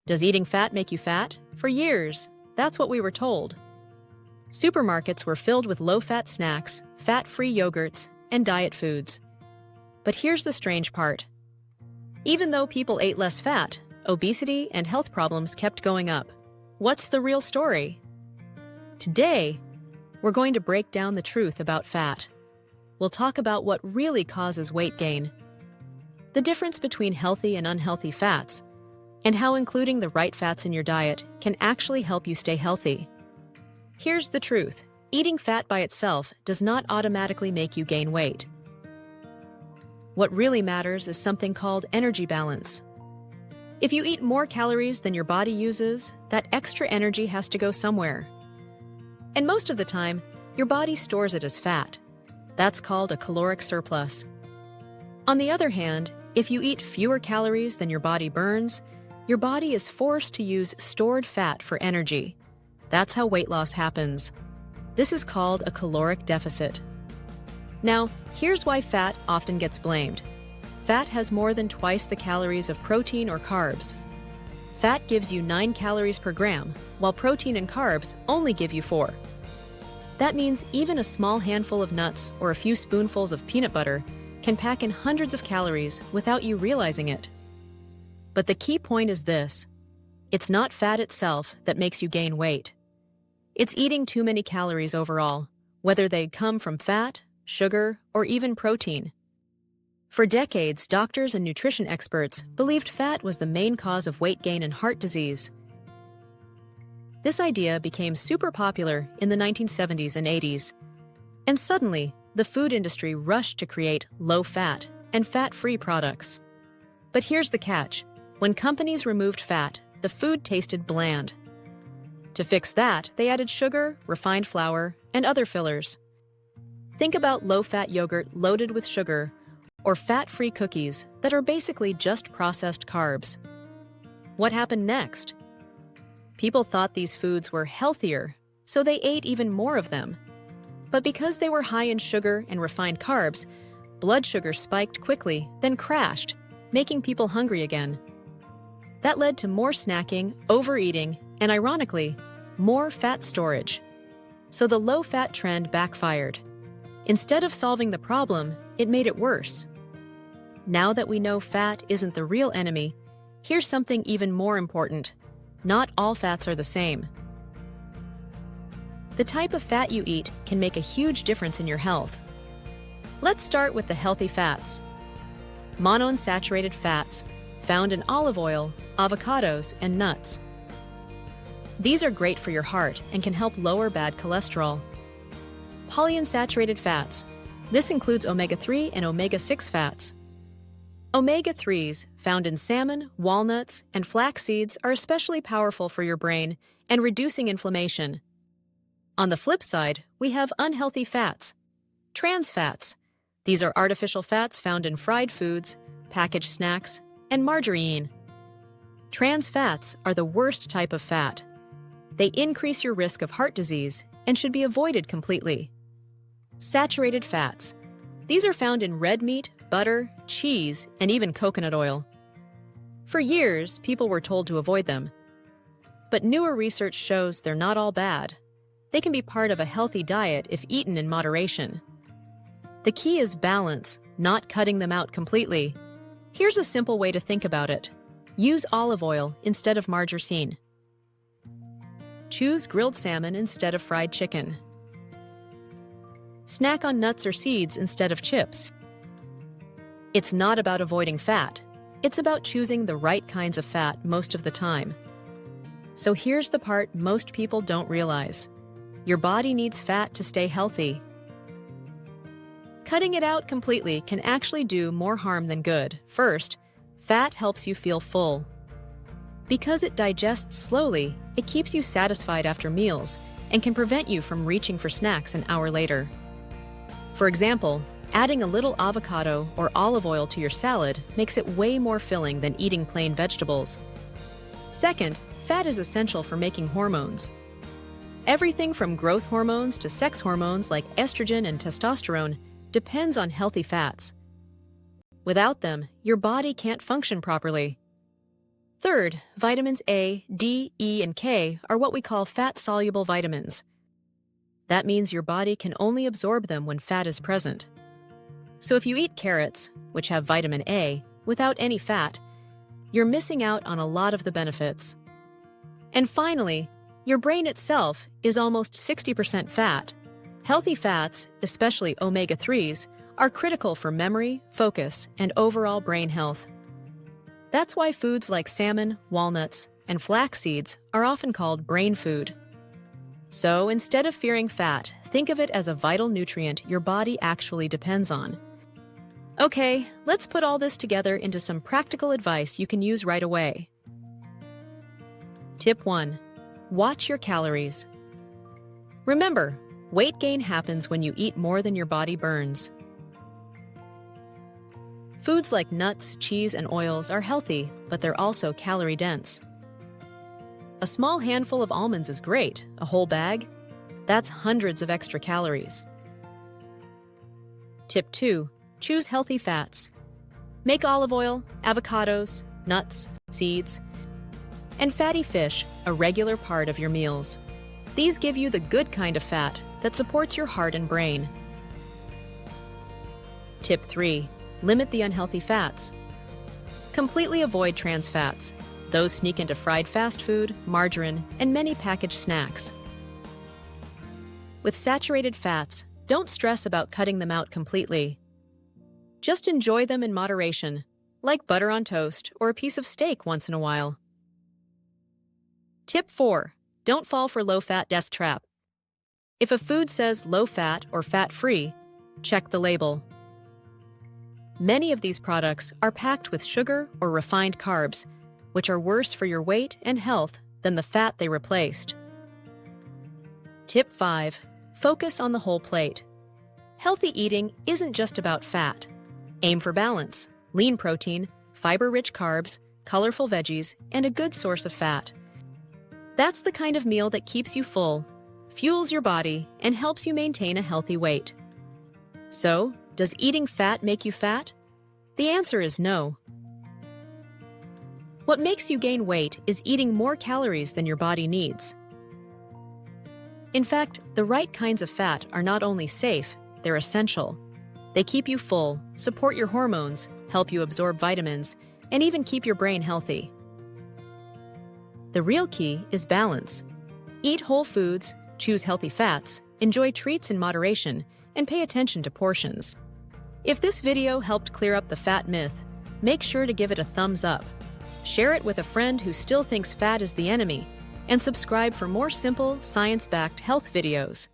Does eating fat make you fat? For years, that's what we were told. Supermarkets were filled with low-fat snacks, fat-free yogurts, and diet foods. But here's the strange part. Even though people ate less fat, obesity and health problems kept going up. What's the real story? Today, we're going to break down the truth about fat. We'll talk about what really causes weight gain, the difference between healthy and unhealthy fats, and how including the right fats in your diet can actually help you stay healthy. Here's the truth. Eating fat by itself does not automatically make you gain weight. What really matters is something called energy balance. If you eat more calories than your body uses, that extra energy has to go somewhere. And most of the time, your body stores it as fat. That's called a caloric surplus. On the other hand, if you eat fewer calories than your body burns, your body is forced to use stored fat for energy. That's how weight loss happens. This is called a caloric deficit. Now, here's why fat often gets blamed. Fat has more than twice the calories of protein or carbs. Fat gives you 9 calories per gram, while protein and carbs only give you 4. That means even a small handful of nuts or a few spoonfuls of peanut butter can pack in hundreds of calories without you realizing it. But the key point is this: it's not fat itself that makes you gain weight. It's eating too many calories overall, whether they come from fat, sugar, or even protein. For decades, doctors and nutrition experts believed fat was the main cause of weight gain and heart disease. This idea became super popular in the 1970s and 80s, and suddenly, the food industry rushed to create low-fat and fat-free products. But here's the catch. When companies removed fat, the food tasted bland. To fix that, they added sugar, refined flour, and other fillers. Think about low-fat yogurt loaded with sugar, or fat-free cookies that are basically just processed carbs. What happened next? People thought these foods were healthier, so they ate even more of them. But because they were high in sugar and refined carbs, blood sugar spiked quickly, then crashed, making people hungry again. That led to more snacking, overeating, and ironically, more fat storage. So the low-fat trend backfired. Instead of solving the problem, it made it worse. Now that we know fat isn't the real enemy, here's something even more important. Not all fats are the same. The type of fat you eat can make a huge difference in your health. Let's start with the healthy fats. Monounsaturated fats, found in olive oil, avocados, and nuts. These are great for your heart and can help lower bad cholesterol. Polyunsaturated fats. This includes omega-3 and omega-6 fats. Omega-3s, found in salmon, walnuts, and flax seeds, are especially powerful for your brain and reducing inflammation. On the flip side, we have unhealthy fats. Trans fats. These are artificial fats found in fried foods, packaged snacks, and margarine. Trans fats are the worst type of fat. They increase your risk of heart disease and should be avoided completely. Saturated fats. These are found in red meat, butter, cheese, and even coconut oil. For years, people were told to avoid them. But newer research shows they're not all bad. They can be part of a healthy diet if eaten in moderation. The key is balance, not cutting them out completely. Here's a simple way to think about it. Use olive oil instead of margarine. Choose grilled salmon instead of fried chicken. Snack on nuts or seeds instead of chips. It's not about avoiding fat. It's about choosing the right kinds of fat most of the time. So here's the part most people don't realize. Your body needs fat to stay healthy. Cutting it out completely can actually do more harm than good. First, fat helps you feel full. Because it digests slowly, it keeps you satisfied after meals and can prevent you from reaching for snacks an hour later. For example, adding a little avocado or olive oil to your salad makes it way more filling than eating plain vegetables. Second, fat is essential for making hormones. Everything from growth hormones to sex hormones like estrogen and testosterone depends on healthy fats. Without them, your body can't function properly. Third, vitamins A, D, E, and K are what we call fat-soluble vitamins. That means your body can only absorb them when fat is present. So if you eat carrots, which have vitamin A, without any fat, you're missing out on a lot of the benefits. And finally, your brain itself is almost 60% fat. Healthy fats, especially omega-3s, are critical for memory, focus, and overall brain health. That's why foods like salmon, walnuts, and flax seeds are often called brain food. So instead of fearing fat, think of it as a vital nutrient your body actually depends on. Okay, let's put all this together into some practical advice you can use right away. Tip 1. Watch your calories. Remember, weight gain happens when you eat more than your body burns. Foods like nuts, cheese, and oils are healthy, but they're also calorie-dense. A small handful of almonds is great. A whole bag? That's hundreds of extra calories. Tip 2. Choose healthy fats. Make olive oil, avocados, nuts, seeds, and fatty fish a regular part of your meals. These give you the good kind of fat that supports your heart and brain. Tip 3. Limit the unhealthy fats. Completely avoid trans fats. Those sneak into fried fast food, margarine, and many packaged snacks. With saturated fats, don't stress about cutting them out completely. Just enjoy them in moderation, like butter on toast or a piece of steak once in a while. Tip 4. Don't fall for low-fat death trap. If a food says low-fat or fat-free, check the label. Many of these products are packed with sugar or refined carbs, which are worse for your weight and health than the fat they replaced. Tip 5. Focus on the whole plate. Healthy eating isn't just about fat. Aim for balance, lean protein, fiber-rich carbs, colorful veggies, and a good source of fat. That's the kind of meal that keeps you full, fuels your body, and helps you maintain a healthy weight. So, does eating fat make you fat? The answer is no. What makes you gain weight is eating more calories than your body needs. In fact, the right kinds of fat are not only safe, they're essential. They keep you full, support your hormones, help you absorb vitamins, and even keep your brain healthy. The real key is balance. Eat whole foods, choose healthy fats, enjoy treats in moderation, and pay attention to portions. If this video helped clear up the fat myth, make sure to give it a thumbs up. Share it with a friend who still thinks fat is the enemy, and subscribe for more simple, science-backed health videos.